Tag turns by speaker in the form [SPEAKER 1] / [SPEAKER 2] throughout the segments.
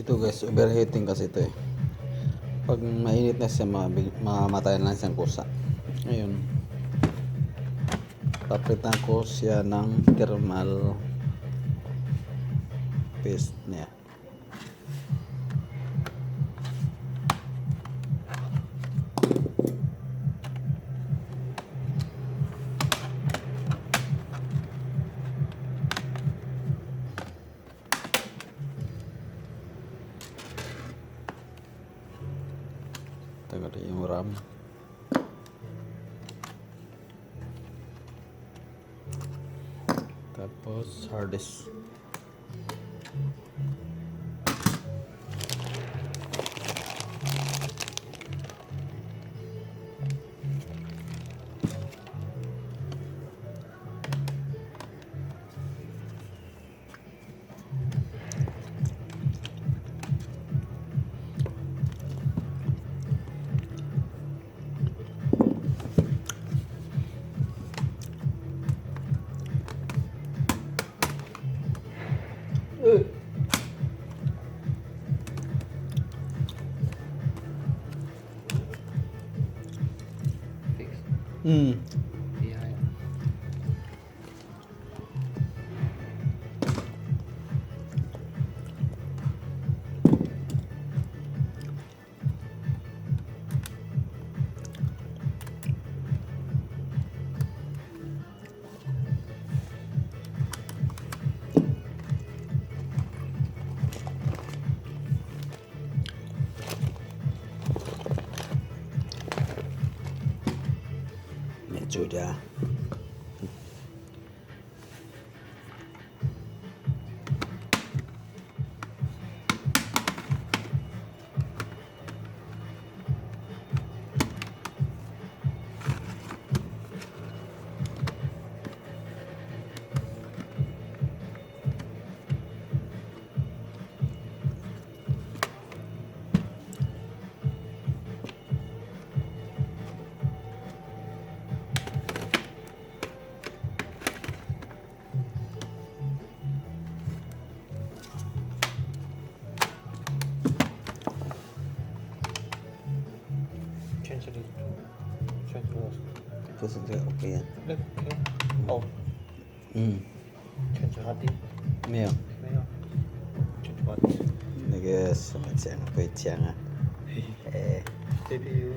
[SPEAKER 1] Ito guys, overheating kasi ito eh. Pag mainit na siya, mamamatay na siyang kusa. Ngayon, papritan ko siya ng thermal paste niya. Tagal yung RAM. Tapos hard disk.
[SPEAKER 2] Fix.
[SPEAKER 1] Hmm.
[SPEAKER 2] Behind.
[SPEAKER 1] Medyo dia.
[SPEAKER 2] Change it to change was.
[SPEAKER 1] Ito sudah oke yan.
[SPEAKER 2] Look, okay. Oh, change hard disk.
[SPEAKER 1] 没有，
[SPEAKER 2] 没有。change what disk?
[SPEAKER 1] 那个什么讲会讲啊？哎，
[SPEAKER 2] CPU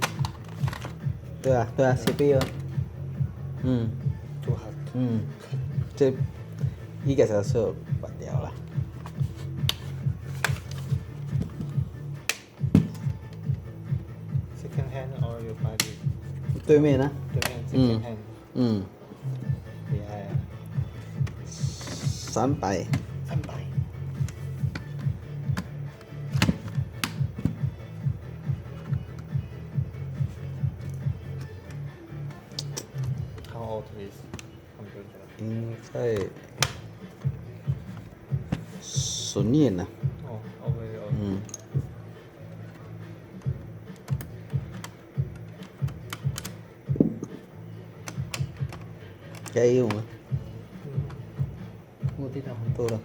[SPEAKER 1] 对啊对啊，CPU。
[SPEAKER 2] too hot.
[SPEAKER 1] 这一个小时关掉了。
[SPEAKER 2] Second hand or you buy it?
[SPEAKER 1] 对面呢？
[SPEAKER 2] 对面 second hand. 厉害啊
[SPEAKER 1] 300。
[SPEAKER 2] 300. How old is computer?
[SPEAKER 1] 应该10年了。
[SPEAKER 2] Oh, already old.
[SPEAKER 1] 该用了，
[SPEAKER 2] 我电脑很
[SPEAKER 1] 多了。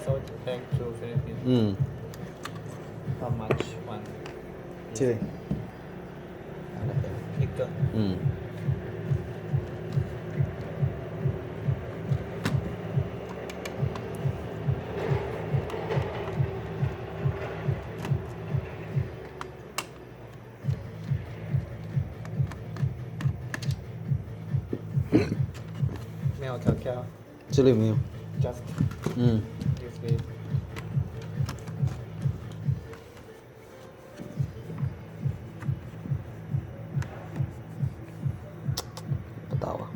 [SPEAKER 2] So back to Philippines. How much one?
[SPEAKER 1] 这，
[SPEAKER 2] 一个。没有调调
[SPEAKER 1] 这里没有。
[SPEAKER 2] ，just USB。
[SPEAKER 1] 不到啊。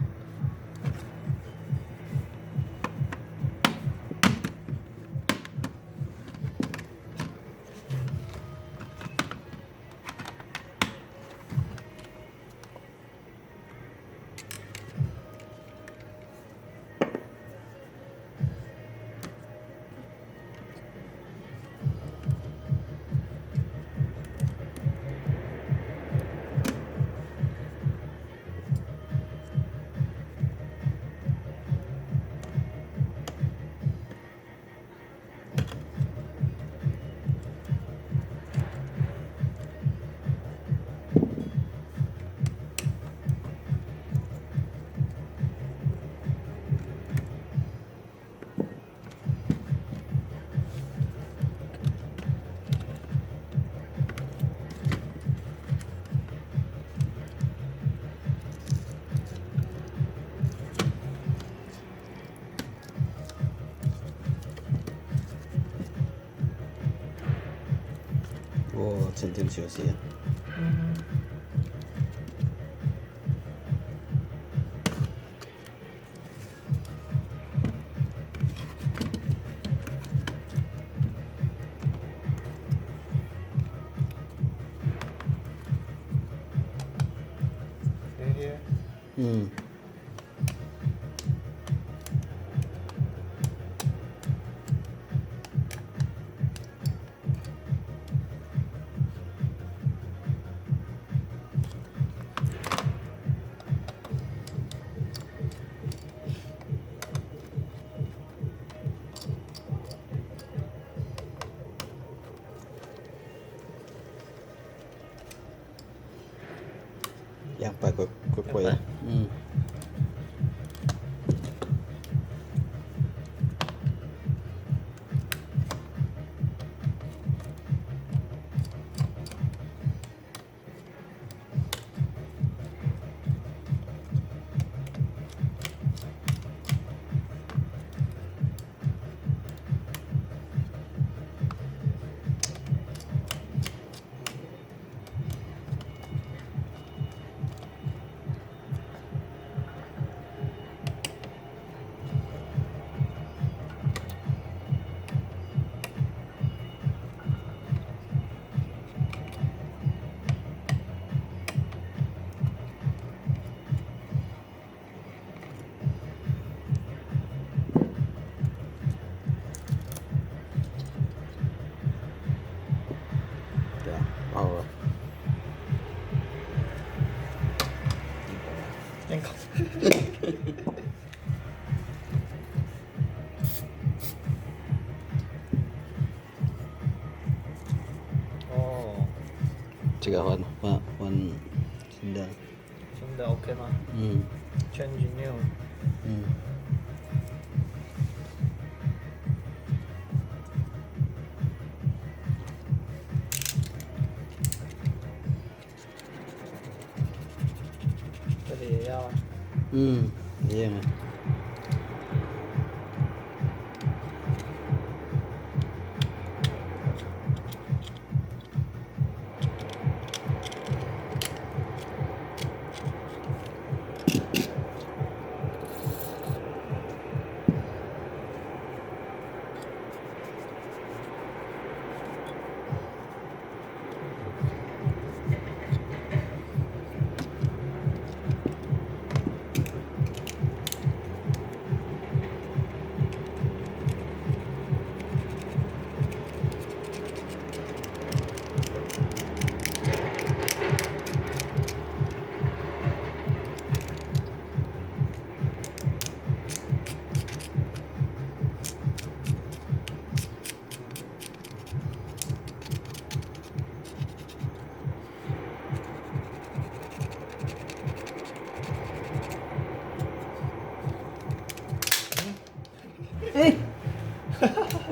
[SPEAKER 1] din siya siya.
[SPEAKER 2] Here.
[SPEAKER 1] Hmm. Yang pa ko ya. Hmm. Ya, power.
[SPEAKER 2] Oh,
[SPEAKER 1] Cika wan sinda.
[SPEAKER 2] 진짜 오케이 마.
[SPEAKER 1] Hmm.
[SPEAKER 2] Change new.
[SPEAKER 1] Hmm.
[SPEAKER 2] Cái gì đâu?
[SPEAKER 1] Hmm. Iya nga.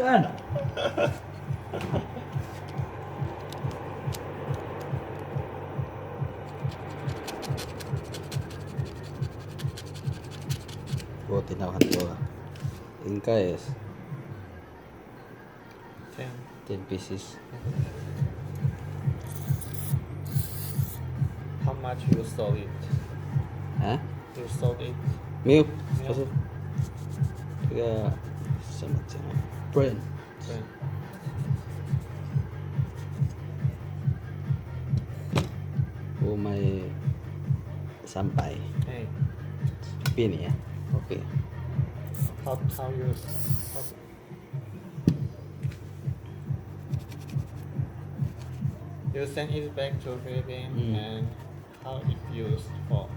[SPEAKER 2] Kan?
[SPEAKER 1] Ko tinawahan ko. Inka is
[SPEAKER 2] 10.
[SPEAKER 1] 10 pieces.
[SPEAKER 2] How much you sold it?
[SPEAKER 1] Ha?
[SPEAKER 2] You sold it?
[SPEAKER 1] Mio.
[SPEAKER 2] Mio.
[SPEAKER 1] Pasok. Tiga sama siya. Friend.
[SPEAKER 2] 10.
[SPEAKER 1] O may sampay.
[SPEAKER 2] Hey,
[SPEAKER 1] Pini ya. Oke.
[SPEAKER 2] how you how, you send it back to Philippines and how it used for?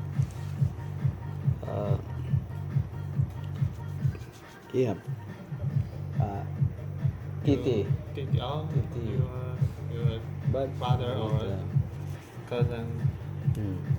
[SPEAKER 1] Iya. Titi.
[SPEAKER 2] Titi. Oh,
[SPEAKER 1] Titi.
[SPEAKER 2] your
[SPEAKER 1] But
[SPEAKER 2] brother or cousin.
[SPEAKER 1] Hmm.